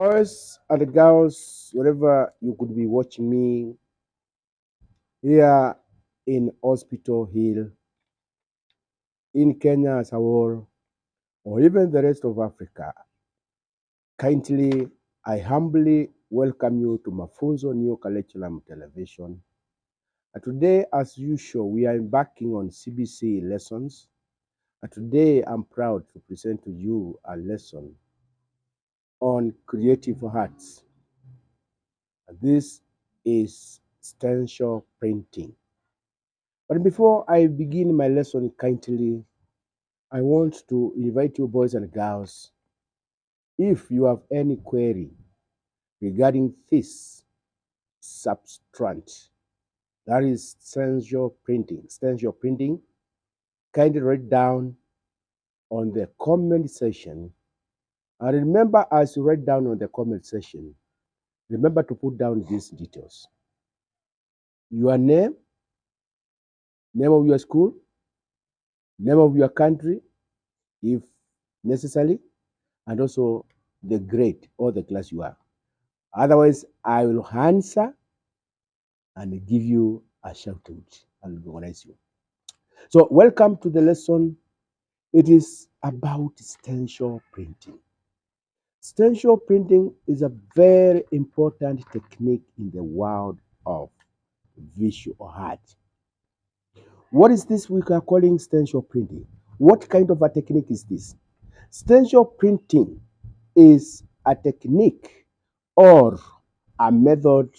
Boys and girls, wherever you could be watching me here in Hospital Hill, in Kenya as a whole, or even the rest of Africa, kindly, I humbly welcome you to Mafunzo New Curriculum Television. And today, as usual, we are embarking on CBC lessons. And today, I'm proud to present to you a lesson on creative arts. This is stencil printing. But before I begin my lesson kindly, I want to invite you boys and girls, if you have any query regarding this substrate, that is stencil printing, kindly write down on the comment section. And remember, as you write down on the comment section, remember to put down these details. Your name, name of your school, name of your country, if necessary, and also the grade or the class you are. Otherwise, I will answer and give you a shout out and recognize you. So, welcome to the lesson. It is about stencil printing. Stencil printing is a very important technique in the world of visual art. What is this we are calling stencil printing? What kind of a technique is this? Stencil printing is a technique or a method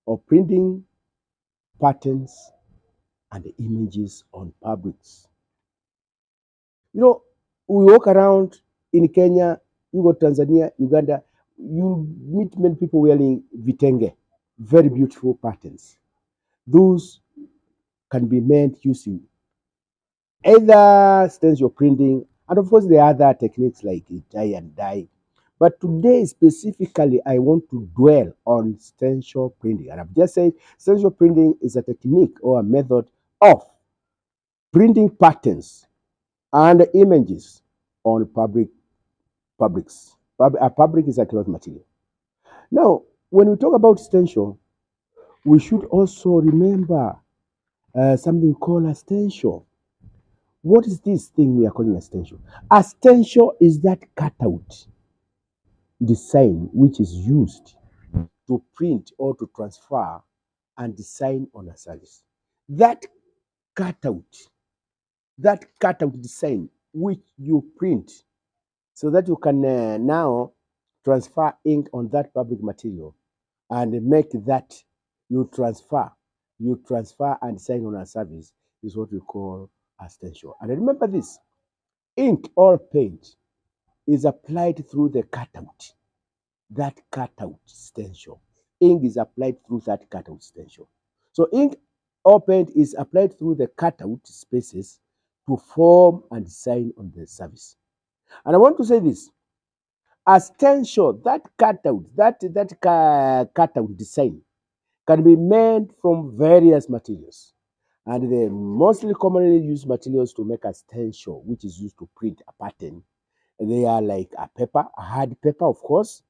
of printing patterns and images on fabrics. You know, we walk around in Kenya, you go Tanzania, Uganda, you meet many people wearing vitenge, very beautiful patterns. Those can be made using either stencil printing, and of course, there are other techniques like tie and dye. But today, specifically, I want to dwell on stencil printing. And I've just said stencil printing is a technique or a method of printing patterns and images on fabrics. A fabric is a cloth material. Now, when we talk about stencil, we should also remember something called a stencil. What is this thing we are calling a stencil? A stencil is that cutout design which is used to print or to transfer and design on a service. That cutout, that cutout design which you print so that you can now transfer ink on that fabric material and make that you transfer and sign on a service is what we call a stencil. And remember this, ink or paint is applied through the cutout, that cutout stencil. Ink is applied through that cutout stencil. So ink or paint is applied through the cutout spaces to form and sign on the service. And I want to say this, a stencil, that cutout, cutout design can be made from various materials. And the mostly commonly used materials to make a stencil, which is used to print a pattern, they are like a paper, a hard paper, of course.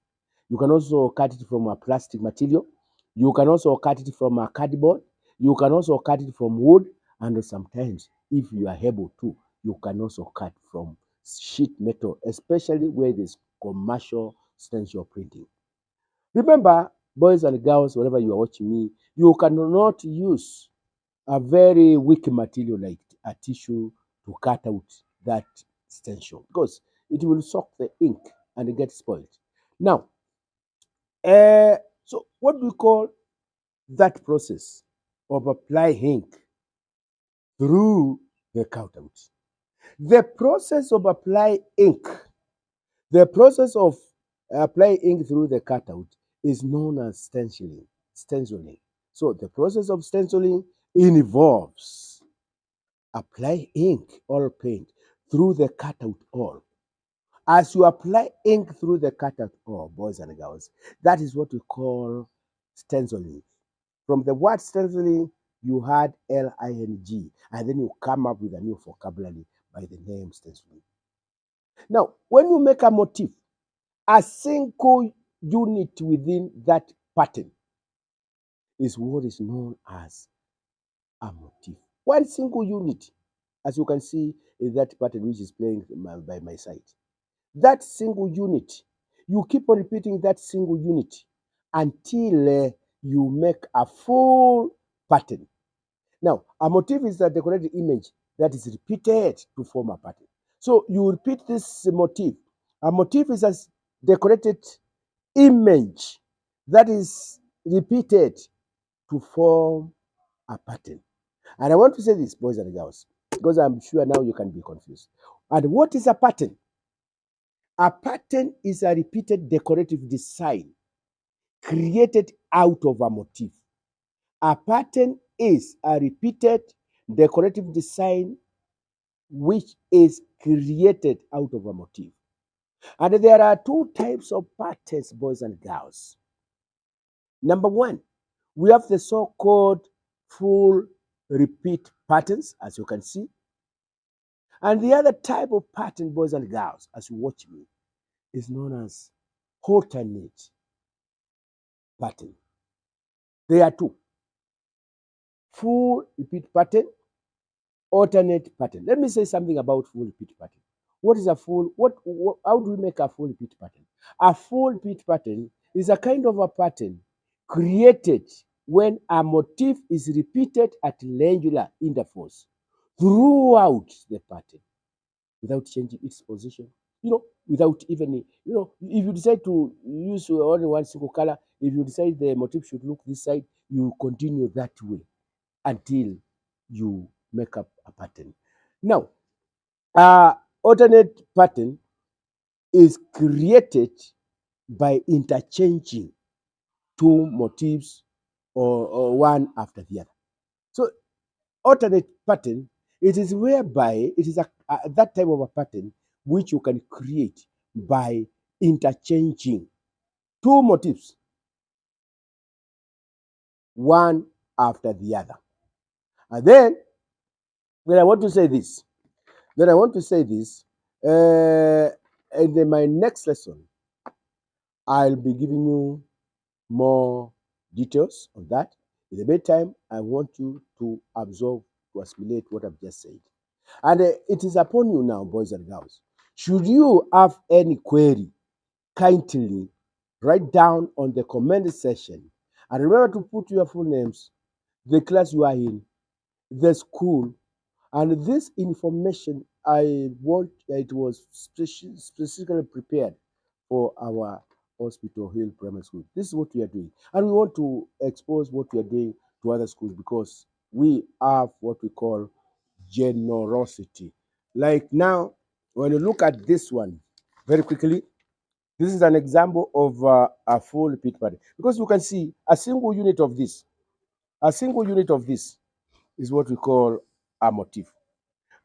You can also cut it from a plastic material. You can also cut it from a cardboard. You can also cut it from wood. And sometimes, if you are able to, you can also cut from sheet metal, especially where there's commercial stencil printing. Remember, boys and girls, wherever you are watching me, you cannot use a very weak material like a tissue to cut out that stencil because it will suck the ink and it gets spoiled. Now, so what do we call that process of applying ink through the cutout? The process of applying ink, the process of applying ink through the cutout is known as stenciling. Stenciling. So the process of stenciling involves apply ink or paint through the cutout hole. As you apply ink through the cutout hole, boys and girls, that is what we call stenciling. From the word stenciling, you had Ling, and then you come up with a new vocabulary by the name stenciling. Now, when you make a motif, a single unit within that pattern is what is known as a motif. One single unit, as you can see in that pattern which is playing by my side. That single unit, you keep on repeating that single unit until you make a full pattern. Now, a motif is a decorated image that is repeated to form a pattern. So you repeat this motif. A motif is a decorated image that is repeated to form a pattern. And I want to say this, boys and girls, because I'm sure now you can be confused. And what is a pattern? A pattern is a repeated decorative design created out of a motif. A pattern is a repeated decorative design which is created out of a motif. And there are two types of patterns, boys and girls. Number one, we have the so-called full repeat patterns, as you can see. And the other type of pattern, boys and girls, as you watch me, is known as alternate pattern. There are two: full repeat pattern, alternate pattern. Let me say something about full repeat pattern. What is a full, how do we make a full repeat pattern? A full repeat pattern is a kind of a pattern created when a motif is repeated at regular intervals throughout the pattern without changing its position. Without even, if you decide to use only one single color, if you decide the motif should look this side, you continue that way until you make up a pattern. Now, alternate pattern is created by interchanging two motifs or one after the other. So, alternate pattern, it is whereby it is that type of a pattern which you can create by interchanging two motifs, one after the other. And then I want to say this. In my next lesson, I'll be giving you more details on that. In the meantime, I want you to absorb, to assimilate what I've just said. And it is upon you now, boys and girls. Should you have any query, kindly write down on the comment section. And remember to put your full names, the class you are in, the school, and this information it was specifically prepared for our Hospital Hill Primary School. This is what we are doing. And we want to expose what we are doing to other schools because we have what we call generosity. Like now, when you look at this one very quickly, this is an example of a full repeat pattern. Because you can see a single unit of this is what we call a motif.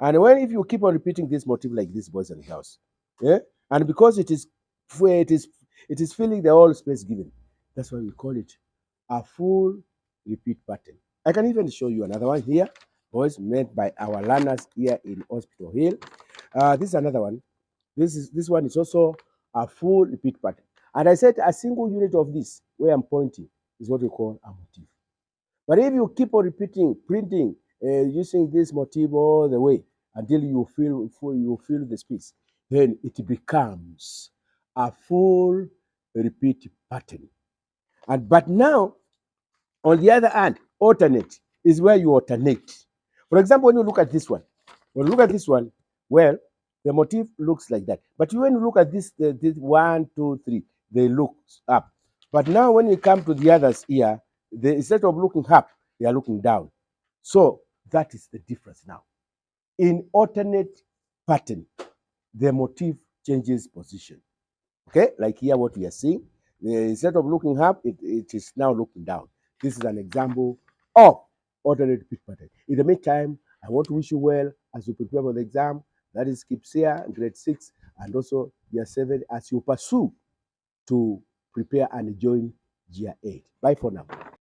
And if you keep on repeating this motif like this, boys and girls, yeah, and because it is filling the whole space given, that's why we call it a full repeat pattern. I can even show you another one here, boys, made by our learners here in Hospital Hill. This is another one. This one is also a full repeat pattern. And I said a single unit of this, where I'm pointing, is what we call a motif. But if you keep on repeating, printing, using this motif all the way until you fill the space, then it becomes a full repeat pattern. But now, on the other hand, alternate is where you alternate. For example, when you look at this one, well, the motif looks like that. But when you look at this 1, 2, 3, they look up. But now when you come to the others here, instead of looking up, they are looking down. So that is the difference now. In alternate pattern, the motif changes position. Okay, like here what we are seeing, instead of looking up, it is now looking down. This is an example of alternate repeat pattern. In the meantime, I want to wish you well as you prepare for the exam. That is KIPSEA grade 6 and also year 7 as you pursue to prepare and join year 8. Bye for now.